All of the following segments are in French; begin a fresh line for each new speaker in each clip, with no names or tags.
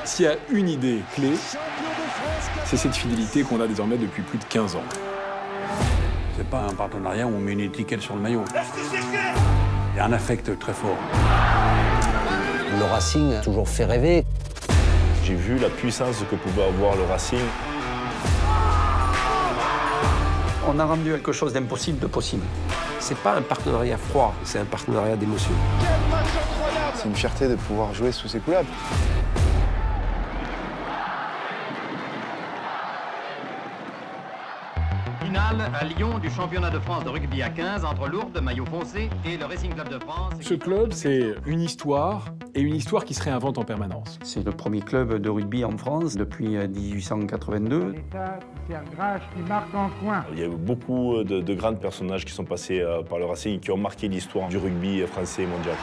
S'il y a une idée clé, c'est cette fidélité qu'on a désormais depuis plus de 15 ans.
C'est pas un partenariat où on met une étiquette sur le maillot. Il y a un affect très fort.
Le Racing a toujours fait rêver.
J'ai vu la puissance que pouvait avoir le Racing.
On a rendu quelque chose d'impossible de possible. C'est pas un partenariat froid, c'est un partenariat d'émotion.
C'est une fierté de pouvoir jouer sous ces couleurs.
Finale à Lyon du championnat de France de rugby à 15 entre Lourdes, maillot foncé, et le Racing Club de France.
Ce club, c'est une histoire, et une histoire qui se réinvente en permanence.
C'est le premier club de rugby en France depuis 1882.
Il y a eu beaucoup de grands personnages qui sont passés par le Racing, qui ont marqué l'histoire du rugby français et mondial.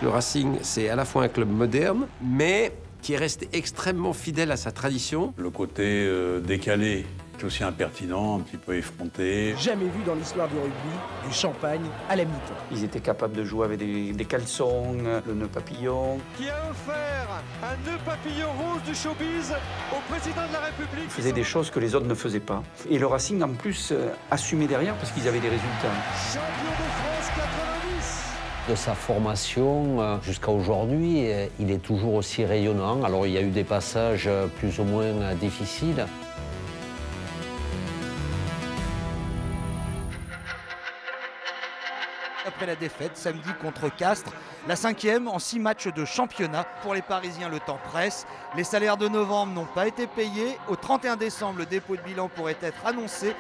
Le Racing, c'est à la fois un club moderne, mais qui est resté extrêmement fidèle à sa tradition.
Le côté décalé, est aussi impertinent, un petit peu effronté.
Jamais vu dans l'histoire du rugby du champagne à la mi-temps.
Ils étaient capables de jouer avec des caleçons, le nœud papillon.
Qui a offert un nœud papillon rose du showbiz au président de la République.
Ils faisaient des choses que les autres ne faisaient pas. Et le Racing, en plus, assumait derrière parce qu'ils avaient des résultats.
Champion de France 90.
De sa formation jusqu'à aujourd'hui, il est toujours aussi rayonnant. Alors il y a eu des passages plus ou moins difficiles.
Après la défaite samedi contre Castres, la 5e en 6 matchs de championnat. Pour les Parisiens, le temps presse. Les salaires de novembre n'ont pas été payés. Au 31 décembre, le dépôt de bilan pourrait être annoncé.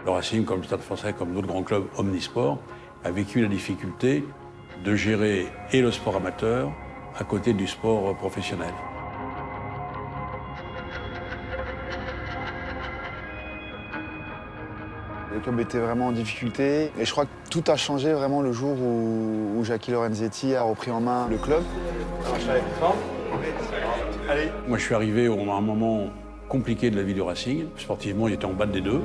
Le Racing, comme le Stade Français, comme d'autres grands clubs omnisports, a vécu la difficulté de gérer et le sport amateur à côté du sport professionnel.
Le club était vraiment en difficulté et je crois que tout a changé vraiment le jour où Jackie Lorenzetti a repris en main le club.
Moi, je suis arrivé à un moment compliqué de la vie du Racing. Sportivement, il était en bas des deux.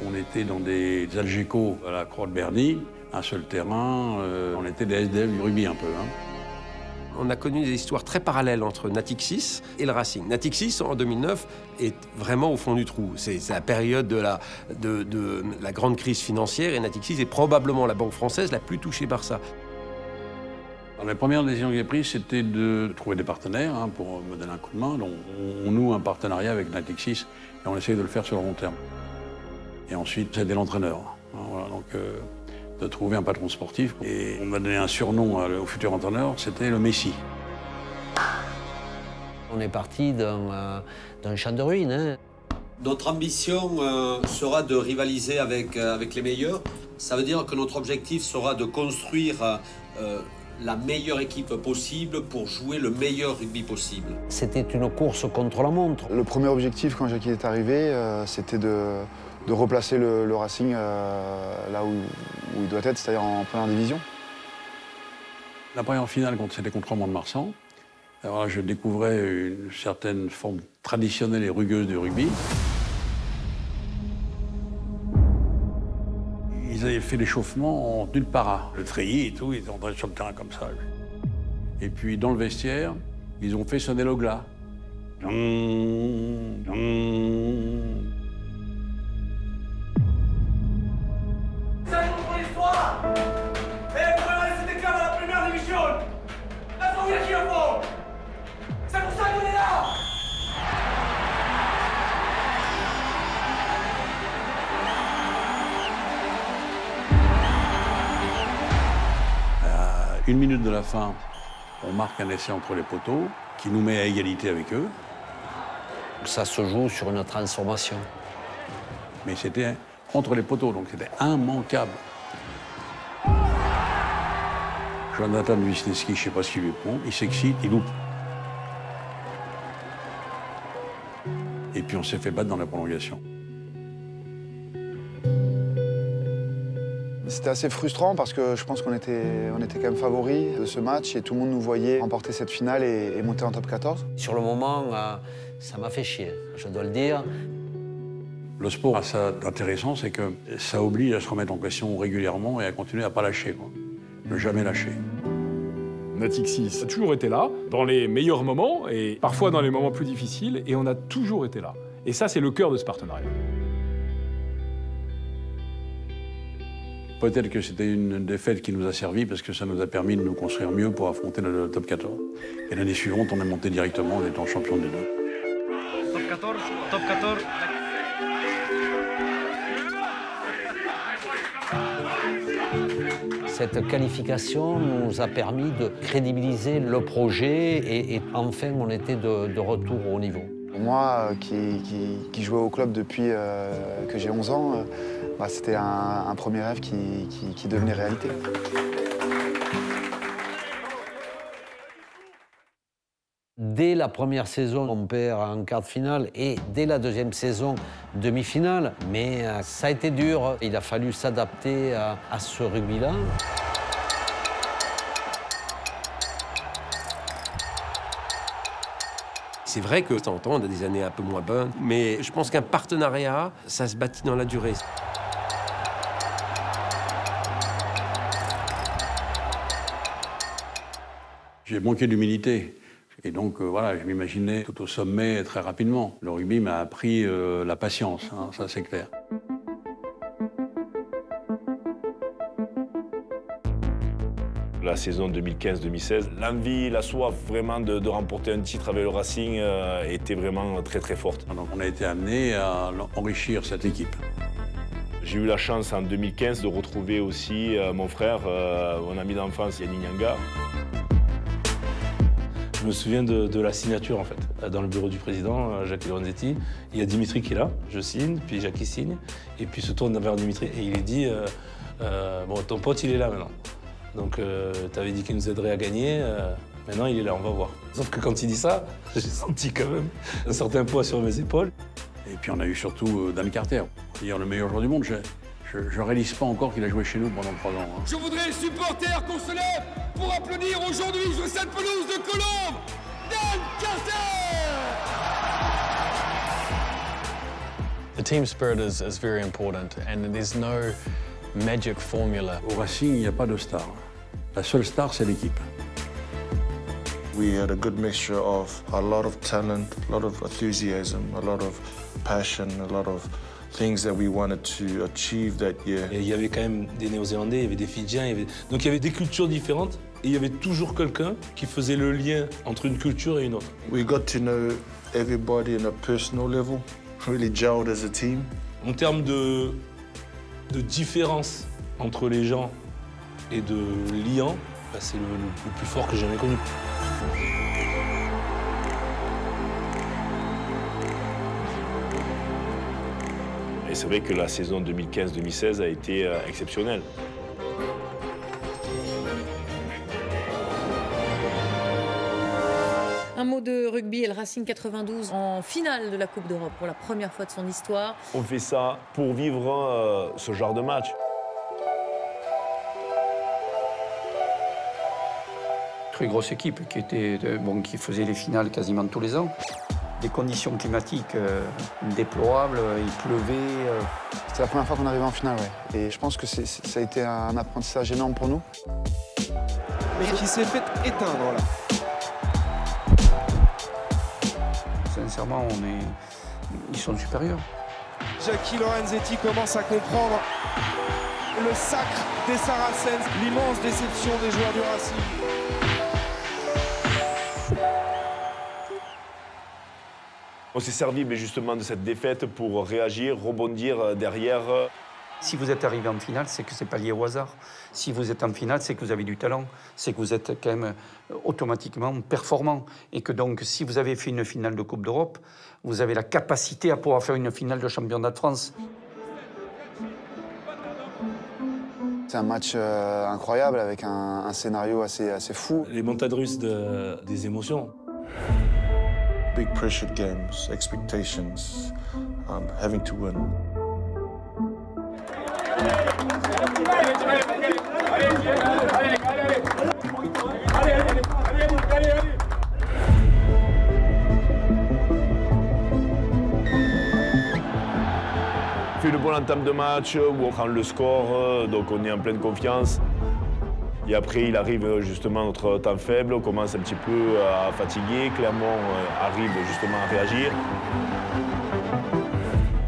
On était dans des Algeco à la Croix de Berny, un seul terrain. On était des SDF du rugby un peu.
On a connu des histoires très parallèles entre Natixis et le Racing. Natixis, en 2009, est vraiment au fond du trou. C'est la période de la grande crise financière et Natixis est probablement la banque française la plus touchée par ça.
Alors, la première décision que j'ai prise, c'était de trouver des partenaires pour me donner un coup de main. Donc, on noue un partenariat avec Natixis et on essaye de le faire sur le long terme. Et ensuite, c'était l'entraîneur. Voilà, donc, de trouver un patron sportif. Et on m'a donné un surnom au futur entraîneur, c'était le Messi.
On est parti d'un champ de ruines.
Notre ambition sera de rivaliser avec les meilleurs. Ça veut dire que notre objectif sera de construire la meilleure équipe possible pour jouer le meilleur rugby possible.
C'était une course contre la montre.
Le premier objectif quand Jackie est arrivé, c'était de replacer le Racing là où il doit être, c'est-à-dire en première division.
La première finale, c'était contre Mont-de-Marsan. Alors là, je découvrais une certaine forme traditionnelle et rugueuse du rugby. Ils avaient fait l'échauffement en tenue de para. Le treillis et tout, ils étaient entrés sur le terrain comme ça. Et puis, dans le vestiaire, ils ont fait sonner le glas.
C'est notre histoire. Et pour laisser des clubs à la première division. La première qui le font. C'est pour ça qu'on est là.
À 1 minute de la fin, on marque un essai entre les poteaux qui nous met à égalité avec eux.
Ça se joue sur une transformation.
Mais c'était entre les poteaux, donc c'était immanquable. Jonathan Wisniewski, je ne sais pas ce qu'il lui prend, il s'excite, il loupe. Et puis on s'est fait battre dans la prolongation.
C'était assez frustrant parce que je pense qu'on était quand même favoris de ce match et tout le monde nous voyait remporter cette finale et monter en top 14.
Sur le moment, ça m'a fait chier, je dois le dire.
Le sport a ça d'intéressant, c'est que ça oblige à se remettre en question régulièrement et à continuer à ne pas lâcher, quoi. Ne jamais lâcher.
Natixis a toujours été là, dans les meilleurs moments et parfois dans les moments plus difficiles, et on a toujours été là. Et ça, c'est le cœur de ce partenariat.
Peut-être que c'était une défaite qui nous a servi parce que ça nous a permis de nous construire mieux pour affronter le top 14. Et l'année suivante, on est monté directement en étant champion des deux.
Top 14, top 14.
Cette qualification nous a permis de crédibiliser le projet et enfin on était de retour au haut niveau.
Moi, qui jouais au club depuis que j'ai 11 ans, c'était un premier rêve qui devenait réalité.
Dès la première saison, on perd en quart de finale et dès la deuxième saison, demi-finale. Mais ça a été dur. Il a fallu s'adapter à ce rugby-là.
C'est vrai que de temps en temps, on a des années un peu moins bonnes, mais je pense qu'un partenariat, ça se bâtit dans la durée.
J'ai manqué d'humilité. Et donc, voilà, je m'imaginais tout au sommet très rapidement. Le rugby m'a appris la patience, hein, ça c'est clair.
La saison 2015-2016, l'envie, la soif vraiment de remporter un titre avec le Racing était vraiment très très forte.
Donc on a été amené à enrichir cette équipe.
J'ai eu la chance en 2015 de retrouver aussi mon frère, mon ami d'enfance Yannick Nyanga.
Je me souviens de la signature en fait, dans le bureau du président, Jacques Lorenzetti. Il y a Dimitri qui est là, je signe, puis Jacques il signe, et puis il se tourne vers Dimitri et il lui dit bon, ton pote il est là maintenant. Donc tu avais dit qu'il nous aiderait à gagner, maintenant il est là, on va voir. Sauf que quand il dit ça, j'ai senti quand même un certain poids sur mes épaules.
Et puis on a eu surtout Dan Carter, c'est-à-dire le meilleur joueur du monde. Je ne réalise pas encore qu'il a joué chez nous pendant 3 ans. Hein.
Je voudrais les supporters qu'on se lève pour applaudir aujourd'hui sur cette pelouse de Colombes, Dan Carter!
The team spirit is very important and there's no magic formula.
Au Racing, il n'y a pas de star. La seule star, c'est l'équipe.
We had a good mixture of a lot of talent, a lot of enthusiasm, a lot of passion, a lot of things that we wanted to achieve that year.
Et il y avait quand même des Néo-Zélandais, il y avait des Fidjiens, donc il y avait des cultures différentes et il y avait toujours quelqu'un qui faisait le lien entre une culture et une autre.
We got to know everybody on a personal level, really gelled as a team.
En termes de différence entre les gens et de liant, c'est le plus fort que j'ai jamais connu.
Et c'est vrai que la saison 2015-2016 a été exceptionnelle.
Un mot de rugby et le Racing 92 en finale de la Coupe d'Europe pour la première fois de son histoire.
On fait ça pour vivre ce genre de match.
Très grosse équipe qui faisait les finales quasiment tous les ans. Des conditions climatiques déplorables, il pleuvait.
C'était la première fois qu'on arrivait en finale, ouais. Et je pense que ça a été un apprentissage énorme pour nous.
Mais qui s'est fait éteindre là.
Sincèrement, ils sont supérieurs.
Jackie Lorenzetti commence à comprendre le sacre des Saracens, l'immense déception des joueurs du Racing.
On s'est servi justement de cette défaite pour réagir, rebondir derrière.
Si vous êtes arrivé en finale, c'est que ce n'est pas lié au hasard. Si vous êtes en finale, c'est que vous avez du talent. C'est que vous êtes quand même automatiquement performant. Et que donc, si vous avez fait une finale de Coupe d'Europe, vous avez la capacité à pouvoir faire une finale de championnat de France.
C'est un match incroyable avec un scénario assez fou.
Les montagnes russes des émotions.
Big pressure games, expectations, having to win.
fait une bonne entame de match où on prend le score, donc on est en pleine confiance. Et après, il arrive justement notre temps faible, on commence un petit peu à fatiguer. Clermont arrive justement à réagir.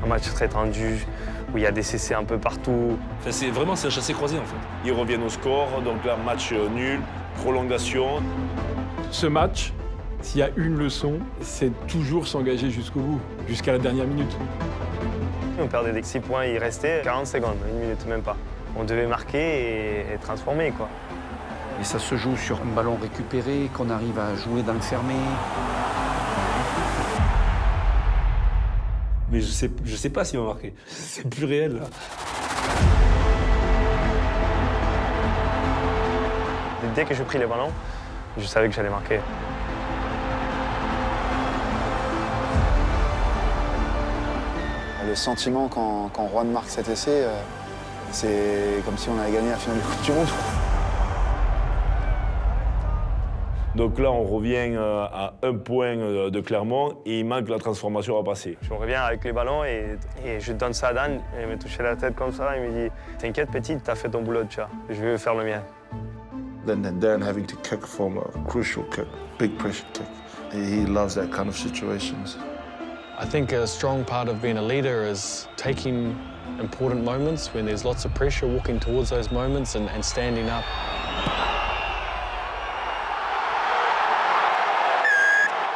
Un match très tendu, où il y a des CC un peu partout.
Enfin, c'est un chassé-croisé en fait.
Ils reviennent au score, donc là, match nul, prolongation.
Ce match, s'il y a une leçon, c'est toujours s'engager jusqu'au bout, jusqu'à la dernière minute.
On perdait des 6 points, il restait 40 secondes, 1 minute même pas. On devait marquer et transformer, quoi.
Et ça se joue sur un ballon récupéré, qu'on arrive à jouer dans le fermé.
Mais je sais pas s'il va marquer. C'est plus réel, là.
Dès que j'ai pris les ballons, je savais que j'allais marquer.
Le sentiment quand Juan marque cet essai, c'est comme si on avait gagné la finale de Coupe du Monde.
Donc là, on revient à 1 point de Clermont et il manque la transformation à passer.
Je reviens avec les ballons et je donne ça à Dan. Il me touchait la tête comme ça. Il me dit « T'inquiète, petit, t'as fait ton boulot, tu vois. Je vais faire le mien. »
Then Dan having to kick from a crucial kick, big pressure kick. He loves that kind of situations.
I think a strong part of being a leader is taking important moments when there's lots of pressure, walking towards those moments and standing up.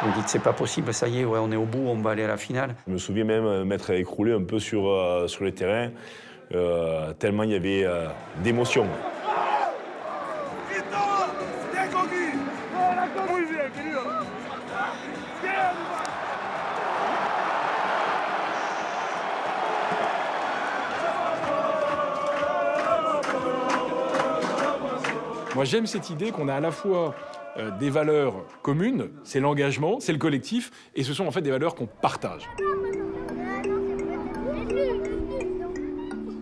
Vous dites c'est pas possible, ça y est, ouais, on est au bout, on va aller à la finale.
Je me souviens même m'être écroulé un peu sur le terrain, tellement il y avait d'émotions.
Moi, j'aime cette idée qu'on a à la fois des valeurs communes, c'est l'engagement, c'est le collectif, et ce sont en fait des valeurs qu'on partage.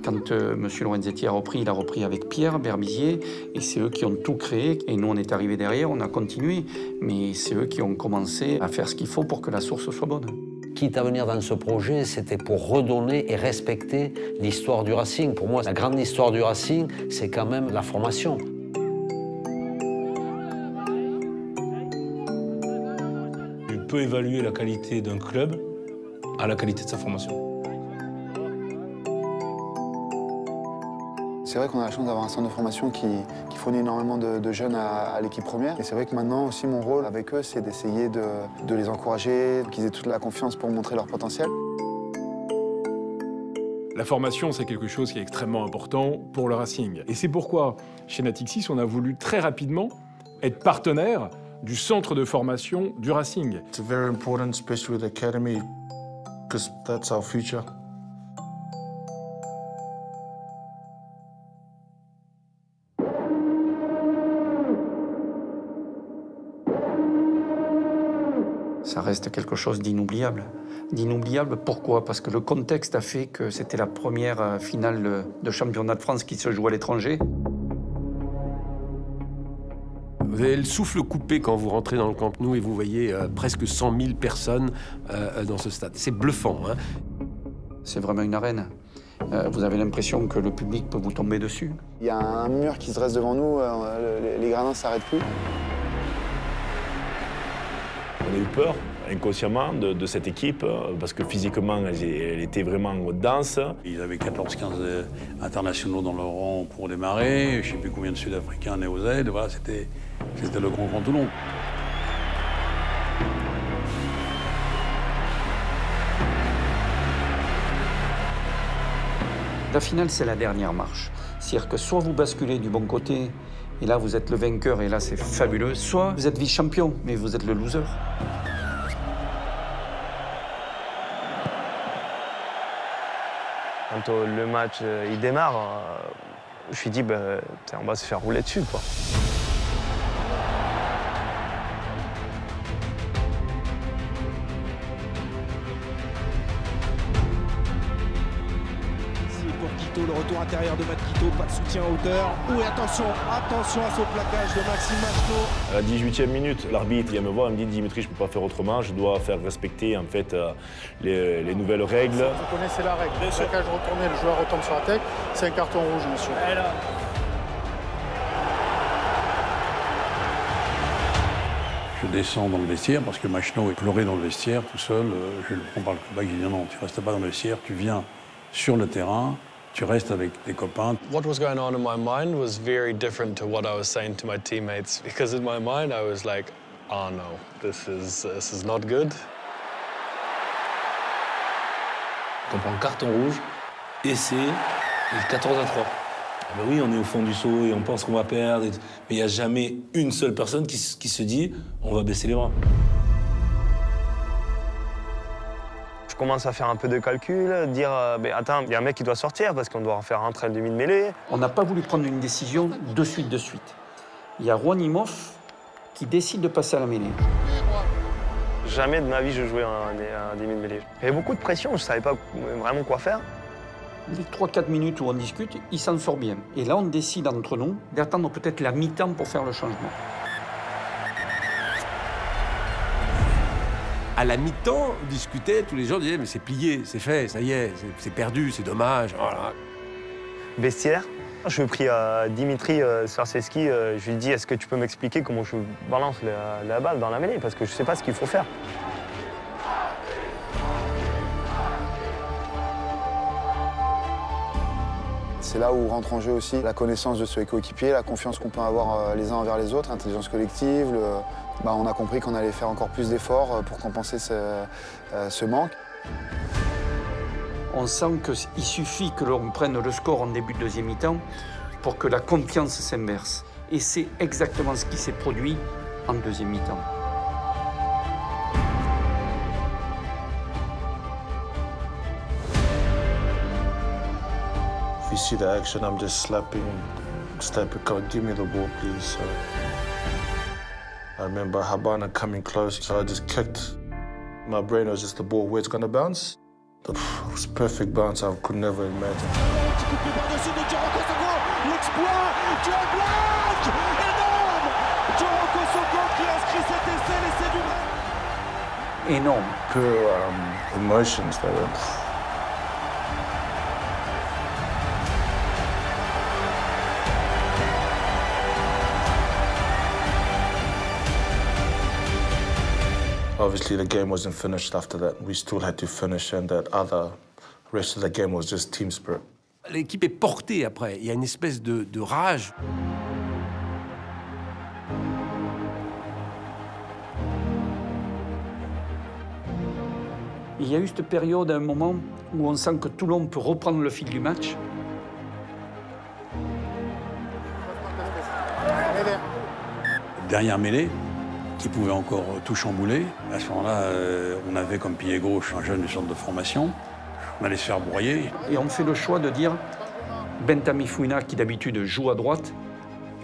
Quand M. Lorenzetti a repris, il a repris avec Pierre Berbizier, et c'est eux qui ont tout créé. Et nous, on est arrivés derrière, on a continué, mais c'est eux qui ont commencé à faire ce qu'il faut pour que la source soit bonne.
Quitte à venir dans ce projet, c'était pour redonner et respecter l'histoire du Racing. Pour moi, la grande histoire du Racing, c'est quand même la formation.
Tu peux évaluer la qualité d'un club à la qualité de sa formation.
C'est vrai qu'on a la chance d'avoir un centre de formation qui fournit énormément de jeunes à l'équipe première. Et c'est vrai que maintenant aussi mon rôle avec eux, c'est d'essayer de les encourager, qu'ils aient toute la confiance pour montrer leur potentiel.
La formation, c'est quelque chose qui est extrêmement important pour le Racing. Et c'est pourquoi, chez Natixis, on a voulu très rapidement être partenaire du centre de formation du Racing.
It's very important, especially with the academy, because that's our future.
Ça reste quelque chose d'inoubliable. D'inoubliable, pourquoi? Parce que le contexte a fait que c'était la première finale de championnat de France qui se joue à l'étranger.
Vous avez le souffle coupé quand vous rentrez dans le Camp Nou et vous voyez presque 100 000 personnes dans ce stade. C'est bluffant, hein.
C'est vraiment une arène. Vous avez l'impression que le public peut vous tomber dessus.
Il y a un mur qui se dresse devant nous, les gradins ne s'arrêtent plus.
On a eu peur, inconsciemment, de cette équipe, parce que physiquement, elle était vraiment dense.
Ils avaient 14-15 internationaux dans leur rang pour démarrer, je ne sais plus combien de Sud-Africains nés aux aides, voilà, c'était le grand Toulon.
La finale, c'est la dernière marche. C'est-à-dire que soit vous basculez du bon côté, et là, vous êtes le vainqueur, et là, c'est fabuleux. Soit vous êtes vice-champion, mais vous êtes le loser.
Quand le match il démarre, je me suis dit, on va se faire rouler dessus, quoi.
Pour qui
Quito, le retour intérieur de Matt Quito, pas de soutien en hauteur. Oui, attention à ce plaquage de Maxime Machno.
À la 18e minute, l'arbitre vient me voir et me dit « Dimitri, je ne peux pas faire autrement, je dois faire respecter en fait les nouvelles règles. »
Vous connaissez la règle, le plaquage retourné, le joueur retombe sur la tête, c'est un carton rouge, monsieur.
Je descends dans le vestiaire parce que Machno est pleuré dans le vestiaire tout seul. Je le prends par le cul, je lui dis non, tu restes pas dans le vestiaire, tu viens sur le terrain, tu restes avec tes copains.
What was going on in my mind was very different to what I was saying to my teammates, because in my mind I was like, oh no, this is not good.
On prend le carton rouge et c'est le 14-3. Ah ben oui, on est au fond du seau et on pense qu'on va perdre, mais il n'y a jamais une seule personne qui se dit on va baisser les bras.
Je commence à faire un peu de calcul, dire attends, il y a un mec qui doit sortir parce qu'on doit en faire rentrer un demi de mêlée.
On n'a pas voulu prendre une décision de suite. Il y a Ronimov qui décide de passer à la mêlée.
Jamais de ma vie je jouais un demi de mêlée. Il y avait beaucoup de pression, je ne savais pas vraiment quoi faire.
Les 3-4 minutes où on discute, il s'en sort bien. Et là, on décide entre nous d'attendre peut-être la mi-temps pour faire le changement.
À la mi-temps, on discutait, tous les gens disaient « mais c'est plié, c'est fait, ça y est, c'est perdu, c'est dommage. » Voilà.
Vestiaire, je prie à Dimitri Sarceski, je lui dis « est-ce que tu peux m'expliquer comment je balance la balle dans la mêlée parce que je ne sais pas ce qu'il faut faire. »
C'est là où rentre en jeu aussi la connaissance de ses coéquipiers, la confiance qu'on peut avoir les uns envers les autres, l'intelligence collective. On a compris qu'on allait faire encore plus d'efforts pour compenser ce manque.
On sent qu'il suffit que l'on prenne le score en début de deuxième mi-temps pour que la confiance s'inverse. Et c'est exactement ce qui s'est produit en deuxième mi-temps.
If you see the action, I'm just stepping, give me the ball, please. So I remember Habana coming close, so I just kicked. My brain was just the ball, where it's gonna bounce. It was a perfect bounce, I could never imagine.
L'exploit du Black, énorme! Djoroko Soko qui inscrit cet essai, l'essai du Black.
Énorme.
Pure emotions that were... Obviously, the game wasn't finished after that. We still had to finish, and that rest of the game was just team spirit.
L'équipe est portée après. Il y a une espèce de rage.
Il y a eu cette période, à un moment, où on sent que Toulon peut reprendre le fil du match.
Dernière mêlée, qui pouvait encore tout chambouler. À ce moment-là, on avait comme pilier gauche un jeune du centre de formation. On allait se faire broyer.
Et on fait le choix de dire Bentami Fouina, qui d'habitude joue à droite,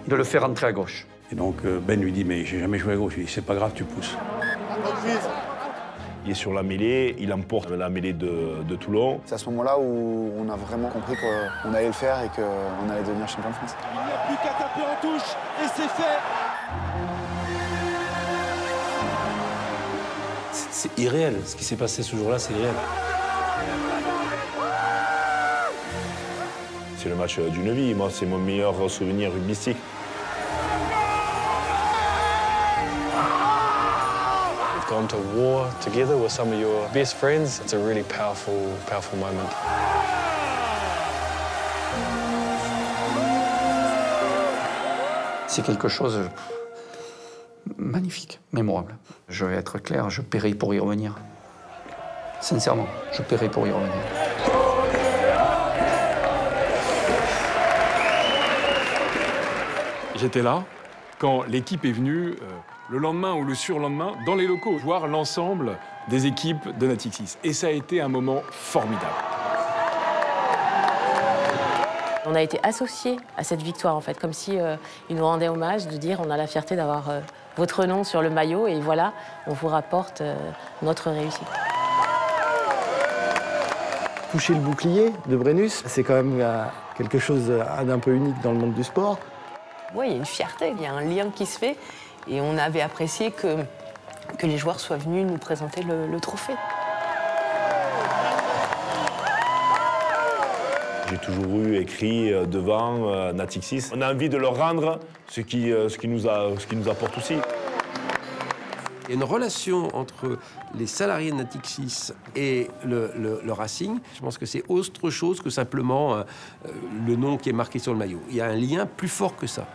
de le faire entrer à gauche.
Et donc Ben lui dit « mais j'ai jamais joué à gauche ». Il dit « c'est pas grave, tu pousses ».
Il est sur la mêlée, il emporte la mêlée de Toulon.
C'est à ce moment-là où on a vraiment compris qu'on allait le faire et qu'on allait devenir champion de France.
Il n'y a plus qu'à taper en touche et c'est fait.
C'est irréel. Ce qui s'est passé ce jour-là, c'est irréel.
C'est le match d'une vie. Moi, c'est mon meilleur souvenir rugbystique.
You've gone to war together with some of your best friends. It's a really powerful moment.
C'est quelque chose magnifique, mémorable. Je vais être clair, je paierai pour y revenir. Sincèrement, je paierai pour y revenir.
J'étais là quand l'équipe est venue le lendemain ou le surlendemain dans les locaux voir l'ensemble des équipes de Natixis. Et ça a été un moment formidable.
On a été associés à cette victoire, en fait, comme si ils nous rendaient hommage de dire on a la fierté d'avoir votre nom sur le maillot et voilà, on vous rapporte notre réussite.
toucher le bouclier de Brennus. C'est quand même quelque chose d'un peu unique dans le monde du sport.
Oui, il y a une fierté, il y a un lien qui se fait. Et on avait apprécié que les joueurs soient venus nous présenter le trophée.
J'ai toujours eu écrit devant Natixis. On a envie de leur rendre ce qui nous apporte aussi.
Il y a une relation entre les salariés de Natixis et le Racing. Je pense que c'est autre chose que simplement le nom qui est marqué sur le maillot. Il y a un lien plus fort que ça.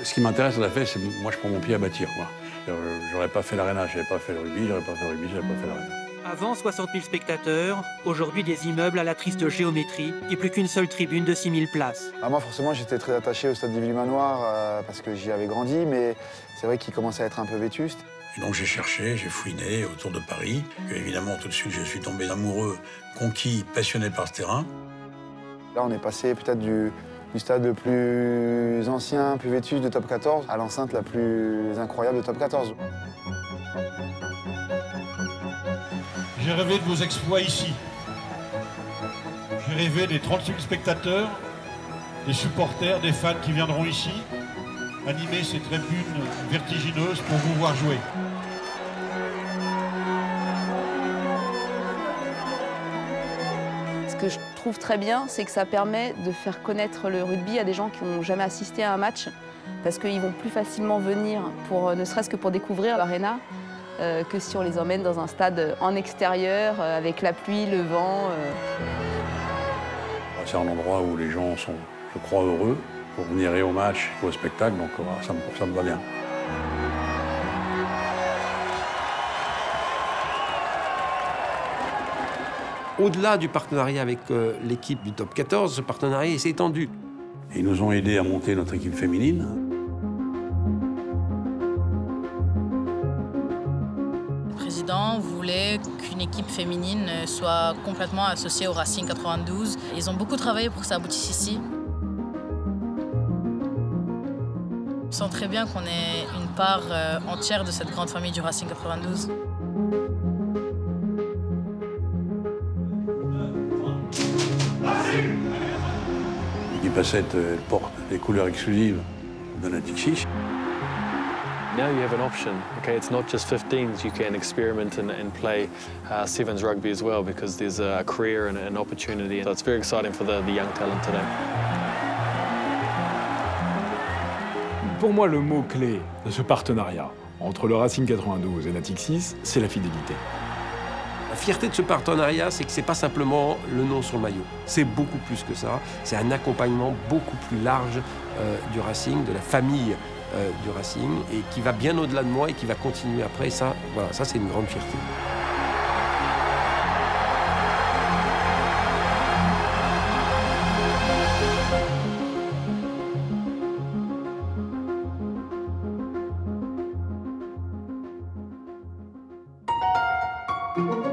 Ce qui m'intéresse à la fait, c'est moi je prends mon pied à bâtir. J'aurais pas fait l'Arena, j'avais pas fait le rugby, j'aurais pas fait le rugby, j'aurais pas fait l'Arena.
Avant 60 000 spectateurs, aujourd'hui des immeubles à la triste géométrie et plus qu'une seule tribune de 6 000 places.
Moi forcément j'étais très attaché au stade d'Ivry-Manoir parce que j'y avais grandi, mais c'est vrai qu'il commençait à être un peu vétuste.
Et donc j'ai cherché, j'ai fouiné autour de Paris. Et évidemment tout de suite je suis tombé amoureux, conquis, passionné par ce terrain.
Là on est passé peut-être du stade le plus ancien, plus vétuste de top 14 à l'enceinte la plus incroyable de top 14.
J'ai rêvé de vos exploits ici. J'ai rêvé des 30 000 spectateurs, des supporters, des fans qui viendront ici, animer ces tribunes vertigineuses pour vous voir jouer.
Ce que je trouve très bien, c'est que ça permet de faire connaître le rugby à des gens qui n'ont jamais assisté à un match, parce qu'ils vont plus facilement venir, ne serait-ce que pour découvrir l'Arena, que si on les emmène dans un stade en extérieur, avec la pluie, le vent.
C'est un endroit où les gens sont, je crois, heureux pour venir et au match et au spectacle, donc ça me va bien.
Au-delà du partenariat avec l'équipe du top 14, ce partenariat s'est étendu.
Et ils nous ont aidés à monter notre équipe féminine.
Le président voulait qu'une équipe féminine soit complètement associée au Racing 92. Ils ont beaucoup travaillé pour que ça aboutisse ici. On sent très bien qu'on est une part entière de cette grande famille du Racing 92.
L'équipe A7 porte les couleurs exclusives de Natixis.
Now you have an option. Okay, it's not just 15s. You can experiment and play sevens rugby as well because there's a career and an opportunity. So it's very exciting for the young talent today.
Pour moi, le mot-clé de ce partenariat entre le Racing 92 et Natixis, c'est la fidélité.
La fierté de ce partenariat, c'est que ce n'est pas simplement le nom sur le maillot. C'est beaucoup plus que ça. C'est un accompagnement beaucoup plus large du Racing, de la famille du Racing, et qui va bien au-delà de moi et qui va continuer après. Et ça, voilà, ça c'est une grande fierté.
Thank you.